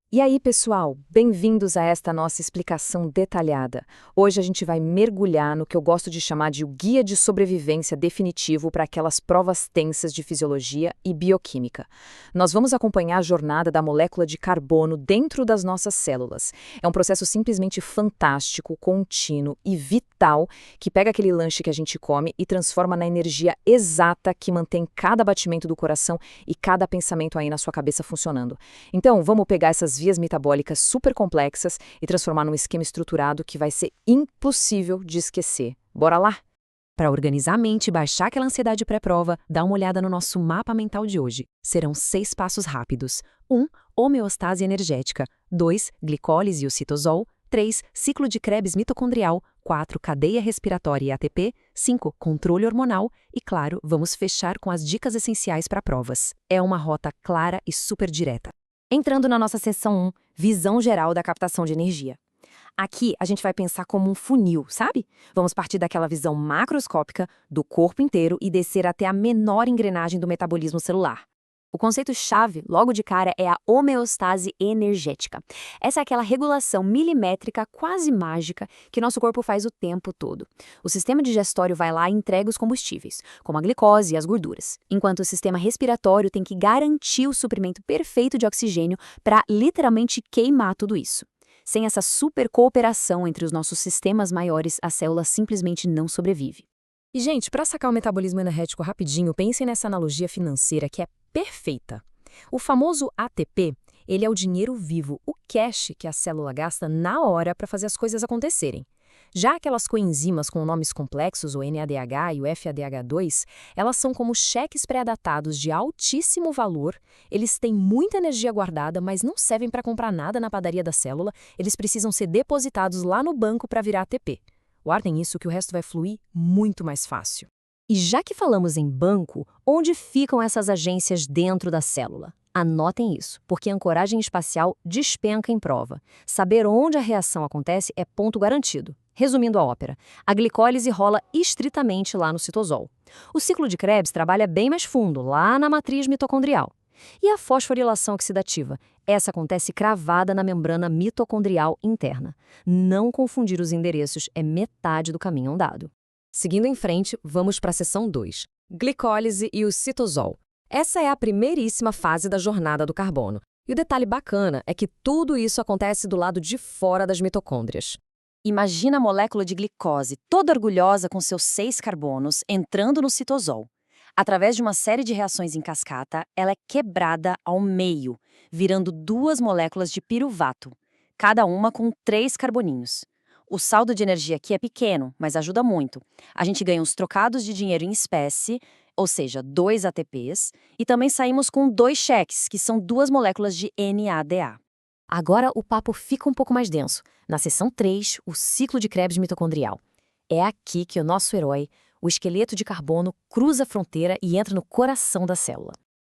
E aí, pessoal, bem-vindos a esta nossa explicação detalhada. Hoje a gente vai mergulhar no que eu gosto de chamar de o guia de sobrevivência definitivo para aquelas provas tensas de fisiologia e bioquímica. Nós vamos acompanhar a jornada da molécula de carbono dentro das nossas células. É um processo simplesmente fantástico, contínuo e vital que pega aquele lanche que a gente come e transforma na energia exata que mantém cada batimento do coração e cada pensamento aí na sua cabeça funcionando. Então, vamos pegar essas vias metabólicas super complexas e transformar num esquema estruturado que vai ser impossível de esquecer. Bora lá? Para organizar a mente e baixar aquela ansiedade pré-prova, dá uma olhada no nosso mapa mental de hoje. Serão 6 passos rápidos. 1. Homeostase energética. 2. Glicólise e o citosol. 3. Ciclo de Krebs mitocondrial. 4. Cadeia respiratória e ATP. 5. Controle hormonal. E, claro, vamos fechar com as dicas essenciais para provas. É uma rota clara e super direta. Entrando na nossa seção 1, visão geral da captação de energia. Aqui a gente vai pensar como um funil, sabe? Vamos partir daquela visão macroscópica do corpo inteiro e descer até a menor engrenagem do metabolismo celular. O conceito-chave, logo de cara, é a homeostase energética. Essa é aquela regulação milimétrica, quase mágica, que nosso corpo faz o tempo todo. O sistema digestório vai lá e entrega os combustíveis, como a glicose e as gorduras, enquanto o sistema respiratório tem que garantir o suprimento perfeito de oxigênio para literalmente queimar tudo isso. Sem essa super cooperação entre os nossos sistemas maiores, a célula simplesmente não sobrevive. E, gente, para sacar o metabolismo energético rapidinho, pensem nessa analogia financeira que é perfeita. O famoso ATP, ele é o dinheiro vivo, o cash que a célula gasta na hora para fazer as coisas acontecerem. Já aquelas coenzimas com nomes complexos, o NADH e o FADH2, elas são como cheques pré-datados de altíssimo valor, eles têm muita energia guardada, mas não servem para comprar nada na padaria da célula, eles precisam ser depositados lá no banco para virar ATP. Guardem isso que o resto vai fluir muito mais fácil. E já que falamos em banco, onde ficam essas agências dentro da célula? Anotem isso, porque a ancoragem espacial despenca em prova. Saber onde a reação acontece é ponto garantido. Resumindo a ópera, a glicólise rola estritamente lá no citosol. O ciclo de Krebs trabalha bem mais fundo, lá na matriz mitocondrial. E a fosforilação oxidativa? Essa acontece cravada na membrana mitocondrial interna. Não confundir os endereços é metade do caminho andado. Seguindo em frente, vamos para a seção 2. Glicólise e o citosol. Essa é a primeiríssima fase da jornada do carbono. E o detalhe bacana é que tudo isso acontece do lado de fora das mitocôndrias. Imagina a molécula de glicose, toda orgulhosa com seus 6 carbonos, entrando no citosol. Através de uma série de reações em cascata, ela é quebrada ao meio, virando 2 moléculas de piruvato, cada uma com 3 carboninhos. O saldo de energia aqui é pequeno, mas ajuda muito. A gente ganha uns trocados de dinheiro em espécie, ou seja, 2 ATPs, e também saímos com 2 cheques, que são 2 moléculas de NADA. Agora o papo fica um pouco mais denso. Na seção 3, o ciclo de Krebs mitocondrial. É aqui que o nosso herói, o esqueleto de carbono, cruza a fronteira e entra no coração da célula.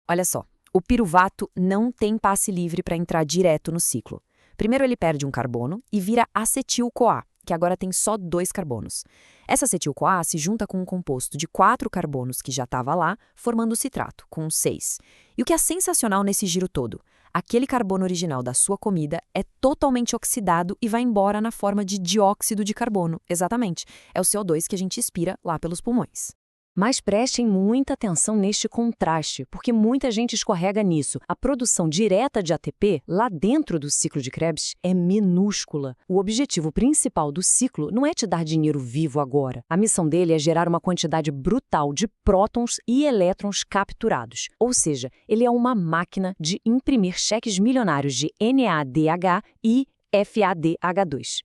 Olha só, o piruvato não tem passe livre para entrar direto no ciclo. Primeiro ele perde um carbono e vira acetil-CoA, que agora tem só 2 carbonos. Essa acetil-CoA se junta com um composto de 4 carbonos que já estava lá, formando o citrato, com 6. E o que é sensacional nesse giro todo? Aquele carbono original da sua comida é totalmente oxidado e vai embora na forma de dióxido de carbono. Exatamente. É o CO2 que a gente expira lá pelos pulmões. Mas prestem muita atenção neste contraste, porque muita gente escorrega nisso. A produção direta de ATP, lá dentro do ciclo de Krebs, é minúscula. O objetivo principal do ciclo não é te dar dinheiro vivo agora. A missão dele é gerar uma quantidade brutal de prótons e elétrons capturados. Ou seja, ele é uma máquina de imprimir cheques milionários de NADH e FADH2.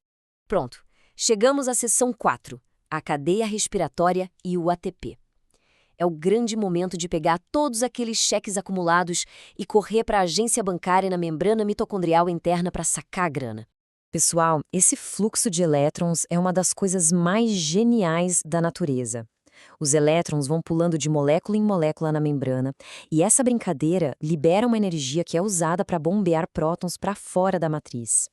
Pronto, chegamos à seção 4, a cadeia respiratória e o ATP. É o grande momento de pegar todos aqueles cheques acumulados e correr para a agência bancária na membrana mitocondrial interna para sacar a grana. Pessoal, esse fluxo de elétrons é uma das coisas mais geniais da natureza. Os elétrons vão pulando de molécula em molécula na membrana e essa brincadeira libera uma energia que é usada para bombear prótons para fora da matriz.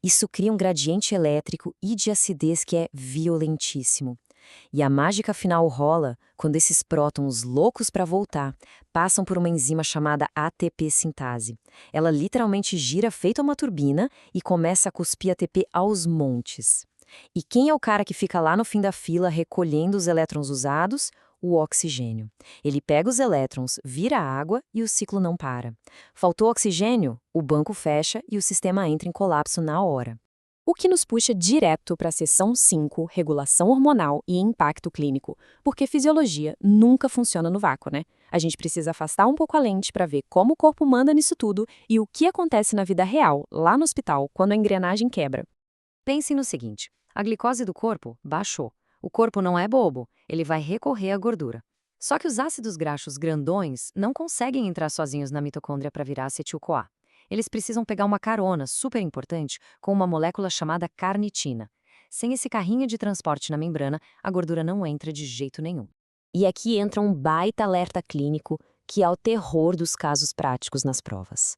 Isso cria um gradiente elétrico e de acidez que é violentíssimo. E a mágica final rola quando esses prótons loucos para voltar passam por uma enzima chamada ATP sintase. Ela literalmente gira feito uma turbina e começa a cuspir ATP aos montes. E quem é o cara que fica lá no fim da fila recolhendo os elétrons usados? O oxigênio. Ele pega os elétrons, vira água e o ciclo não para. Faltou oxigênio? O banco fecha e o sistema entra em colapso na hora. O que nos puxa direto para a seção 5, regulação hormonal e impacto clínico, porque fisiologia nunca funciona no vácuo, né? A gente precisa afastar um pouco a lente para ver como o corpo manda nisso tudo e o que acontece na vida real, lá no hospital, quando a engrenagem quebra. Pensem no seguinte: a glicose do corpo baixou. O corpo não é bobo, ele vai recorrer à gordura. Só que os ácidos graxos grandões não conseguem entrar sozinhos na mitocôndria para virar acetil-CoA. Eles precisam pegar uma carona super importante com uma molécula chamada carnitina. Sem esse carrinho de transporte na membrana, a gordura não entra de jeito nenhum. E aqui entra um baita alerta clínico que é o terror dos casos práticos nas provas.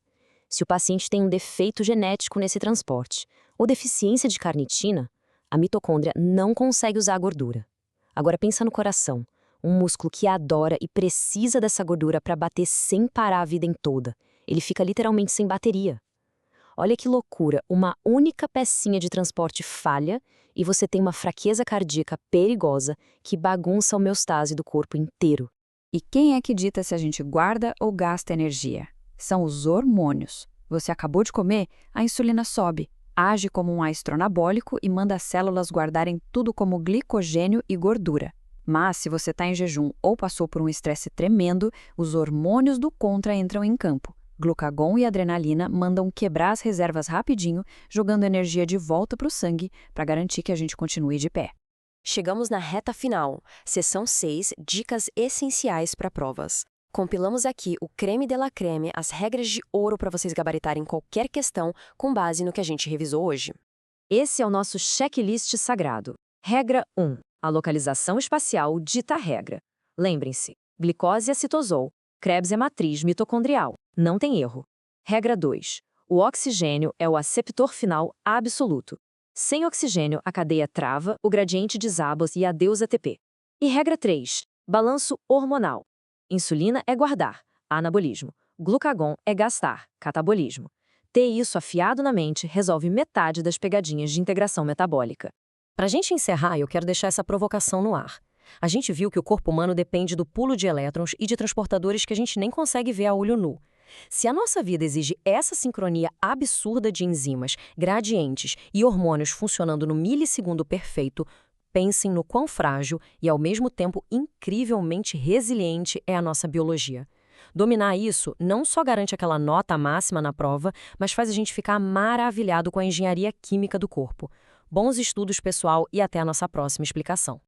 Se o paciente tem um defeito genético nesse transporte ou deficiência de carnitina, a mitocôndria não consegue usar a gordura. Agora pensa no coração, um músculo que adora e precisa dessa gordura para bater sem parar a vida em toda. Ele fica literalmente sem bateria. Olha que loucura, uma única pecinha de transporte falha e você tem uma fraqueza cardíaca perigosa que bagunça a homeostase do corpo inteiro. E quem é que dita se a gente guarda ou gasta energia? São os hormônios. Você acabou de comer, a insulina sobe, age como um astronabólico e manda as células guardarem tudo como glicogênio e gordura. Mas se você está em jejum ou passou por um estresse tremendo, os hormônios do contra entram em campo. Glucagon e adrenalina mandam quebrar as reservas rapidinho, jogando energia de volta para o sangue para garantir que a gente continue de pé. Chegamos na reta final, seção 6, dicas essenciais para provas. Compilamos aqui o creme de la creme, as regras de ouro para vocês gabaritarem qualquer questão com base no que a gente revisou hoje. Esse é o nosso checklist sagrado. Regra 1. A localização espacial dita a regra. Lembrem-se, glicose é citosol, Krebs é matriz mitocondrial. Não tem erro. Regra 2. O oxigênio é o aceptor final absoluto. Sem oxigênio, a cadeia trava, o gradiente desaba e adeus ATP. E regra 3. Balanço hormonal. Insulina é guardar, anabolismo. Glucagon é gastar, catabolismo. Ter isso afiado na mente resolve metade das pegadinhas de integração metabólica. Para a gente encerrar, eu quero deixar essa provocação no ar. A gente viu que o corpo humano depende do pulo de elétrons e de transportadores que a gente nem consegue ver a olho nu. Se a nossa vida exige essa sincronia absurda de enzimas, gradientes e hormônios funcionando no milissegundo perfeito, pensem no quão frágil e, ao mesmo tempo, incrivelmente resiliente é a nossa biologia. Dominar isso não só garante aquela nota máxima na prova, mas faz a gente ficar maravilhado com a engenharia química do corpo. Bons estudos, pessoal, e até a nossa próxima explicação.